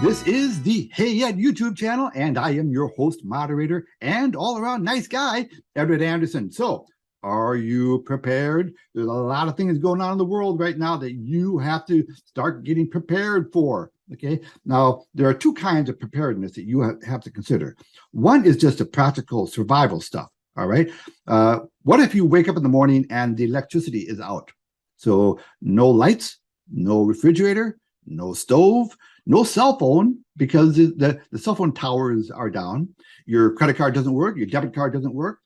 This is the Hey Ed YouTube channel, and I am your host, moderator, and all-around nice guy, Edward Anderson. So, are you prepared? There's a lot of things going on in the world right now that you have to start getting prepared for. Okay. Now, there are two kinds of preparedness that you have to consider. One is just the practical survival stuff. All right. What if you wake up in the morning and the electricity is out? So, no lights, no refrigerator, no stove, no cell phone, because the cell phone towers are down. Your credit card doesn't work. Your debit card doesn't work.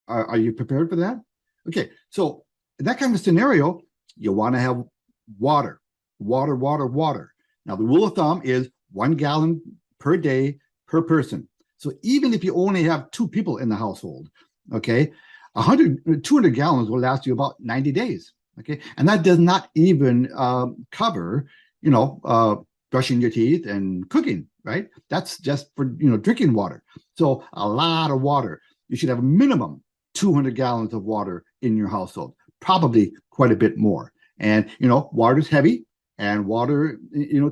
Are you prepared for that? Okay, so in that kind of scenario, you want to have water. Now, the rule of thumb is 1 gallon per day per person. So even if you only have 2 people in the household, okay, 200 gallons will last you about 90 days. Okay, and that does not even cover, brushing your teeth and cooking, right? That's just for, drinking water. So a lot of water. You should have a minimum 200 gallons of water in your household, probably quite a bit more. And, water is heavy, and water,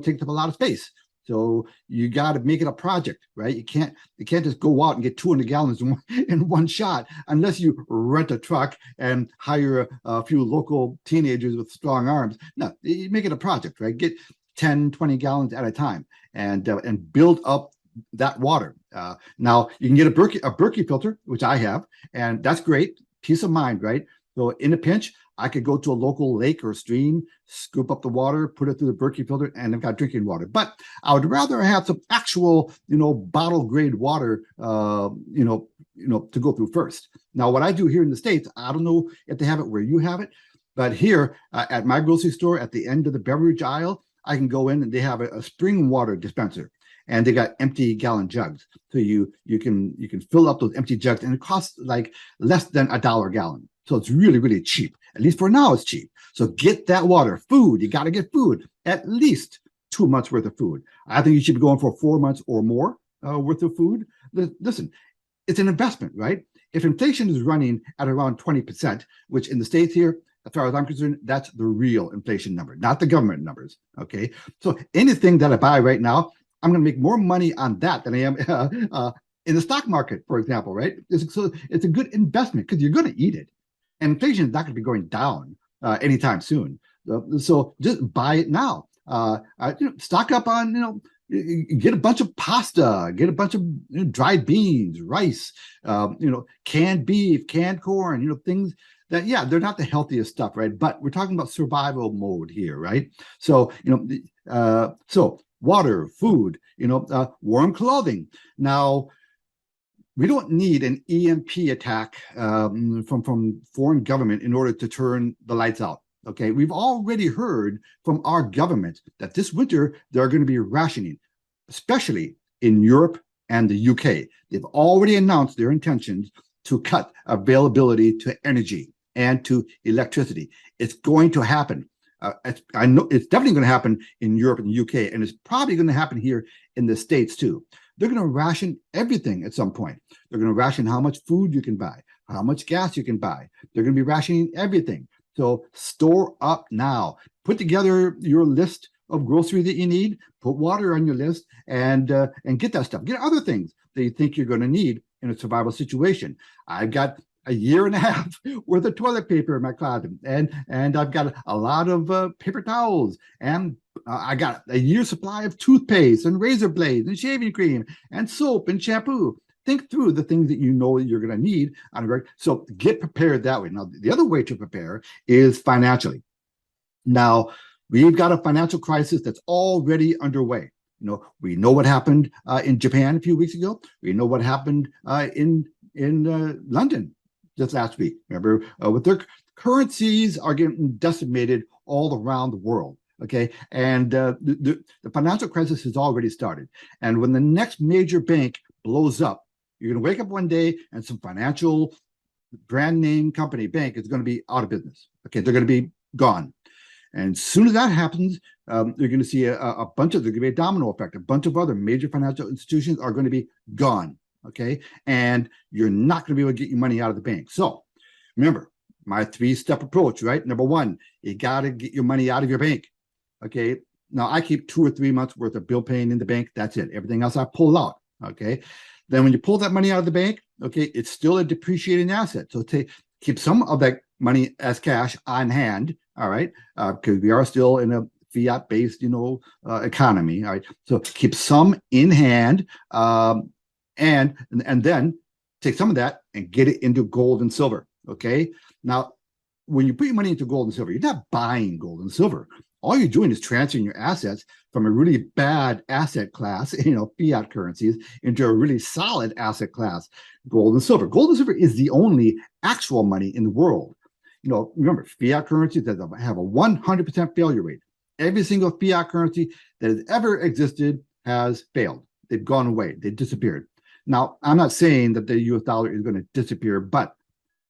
takes up a lot of space. So you got to make it a project, right? You can't just go out and get 200 gallons in one shot unless you rent a truck and hire a few local teenagers with strong arms. No, you make it a project, right? Get 10, 20 gallons at a time and build up that water. Now you can get a Berkey filter, which I have, and that's great. Peace of mind, right? So in a pinch, I could go to a local lake or stream, scoop up the water, put it through the Berkey filter, and I've got drinking water. But I would rather have some actual, bottle grade water, to go through first. Now, what I do here in the States, I don't know if they have it where you have it, but here at my grocery store, at the end of the beverage aisle, I can go in and they have a spring water dispenser, and they got empty gallon jugs. So you can fill up those empty jugs, and it costs like less than $1 a gallon. So it's really, really cheap. At least for now, it's cheap. So get that water. Food, you got to get food, at least 2 months worth of food. I think you should be going for 4 months or more worth of food. Listen, it's an investment, right? If inflation is running at around 20%, which in the States here, as far as I'm concerned, that's the real inflation number, not the government numbers. Okay. So anything that I buy right now, I'm going to make more money on that than I am in the stock market, for example, right? So it's a good investment because you're going to eat it. And inflation is not going to be going down anytime soon. So just buy it now. Stock up on, get a bunch of pasta, get a bunch of dried beans, rice, canned beef, canned corn, things that, yeah, they're not the healthiest stuff, right? But we're talking about survival mode here, right? So, so water, food, warm clothing. Now, we don't need an EMP attack from foreign government in order to turn the lights out. Okay, we've already heard from our government that this winter they're going to be rationing, especially in Europe and the UK. They've already announced their intentions to cut availability to energy and to electricity. It's going to happen. I know it's definitely going to happen in Europe and the UK, and it's probably going to happen here in the States too. They're going to ration everything at some point. They're going to ration how much food you can buy, how much gas you can buy. They're going to be rationing everything. So store up now. Put together your list of groceries that you need. Put water on your list and get that stuff. Get other things that you think you're going to need in a survival situation. I've got a year and a half worth of toilet paper in my closet, and I've got a lot of paper towels, and I got a year's supply of toothpaste and razor blades and shaving cream and soap and shampoo. Think through the things that you know you're going to need on a regular. So get prepared that way. Now, the other way to prepare is financially. Now, we've got a financial crisis that's already underway. We know what happened in Japan a few weeks ago. We know what happened in London just last week. Remember, with their currencies are getting decimated all around the world. Okay, and the financial crisis has already started. And when the next major bank blows up, you're going to wake up one day and some financial brand name company bank is going to be out of business. Okay, they're going to be gone. And as soon as that happens, you're going to see a bunch of, there's going to be a domino effect. A bunch of other major financial institutions are going to be gone. Okay, and you're not going to be able to get your money out of the bank. So remember my 3-step approach, right? Number 1, you got to get your money out of your bank. Okay, Now I keep 2 or 3 months worth of bill paying in the bank. That's it. Everything else I pull out. Okay. Then when you pull that money out of the bank, okay, it's still a depreciating asset. So keep some of that money as cash on hand. All right. Because we are still in a fiat based, economy. All right. So keep some in hand, and then take some of that and get it into gold and silver. Okay. Now, when you put your money into gold and silver, you're not buying gold and silver. All you're doing is transferring your assets from a really bad asset class, fiat currencies, into a really solid asset class, gold and silver. Gold and silver is the only actual money in the world. Remember, fiat currencies that have a 100% failure rate. Every single fiat currency that has ever existed has failed. They've gone away. They've disappeared. Now, I'm not saying that the US dollar is going to disappear, but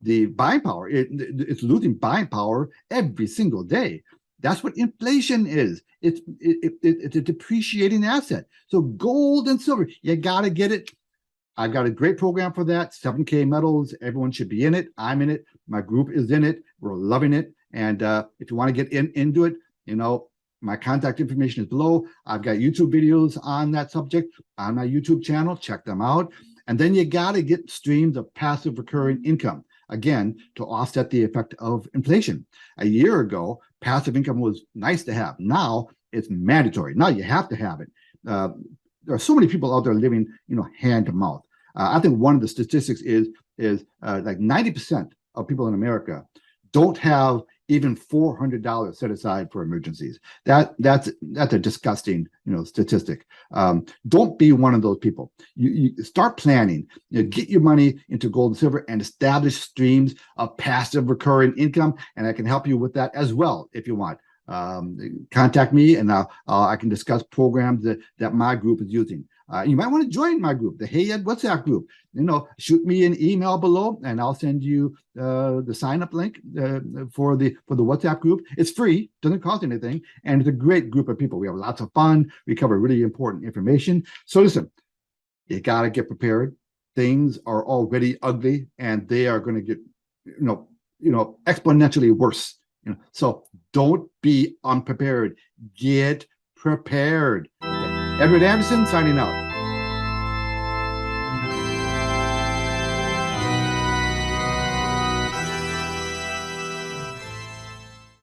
the buying power, it's losing buying power every single day. That's what inflation is. It's a depreciating asset. So gold and silver, you got to get it. I've got a great program for that. 7K Metals. Everyone should be in it. I'm in it. My group is in it. We're loving it. And if you want to get into it, my contact information is below. I've got YouTube videos on that subject on my YouTube channel. Check them out. And then you got to get streams of passive recurring income, again, to offset the effect of inflation. A year ago, passive income was nice to have. Now it's mandatory. Now you have to have it. There are so many people out there living, hand to mouth. I think one of the statistics is like 90% of people in America don't have even $400 set aside for emergencies. That's a disgusting, statistic. Don't be one of those people. You start planning. Get your money into gold and silver and establish streams of passive recurring income. And I can help you with that as well if you want. Contact me, and I can discuss programs that my group is using. You might want to join my group, the Hey Ed WhatsApp group. Shoot me an email below, and I'll send you the sign-up link for the WhatsApp group. It's free, doesn't cost anything, and it's a great group of people. We have lots of fun. We cover really important information. So listen, you got to get prepared. Things are already ugly, and they are going to get, exponentially worse. So don't be unprepared. Get prepared. Okay. Edward Anderson signing out.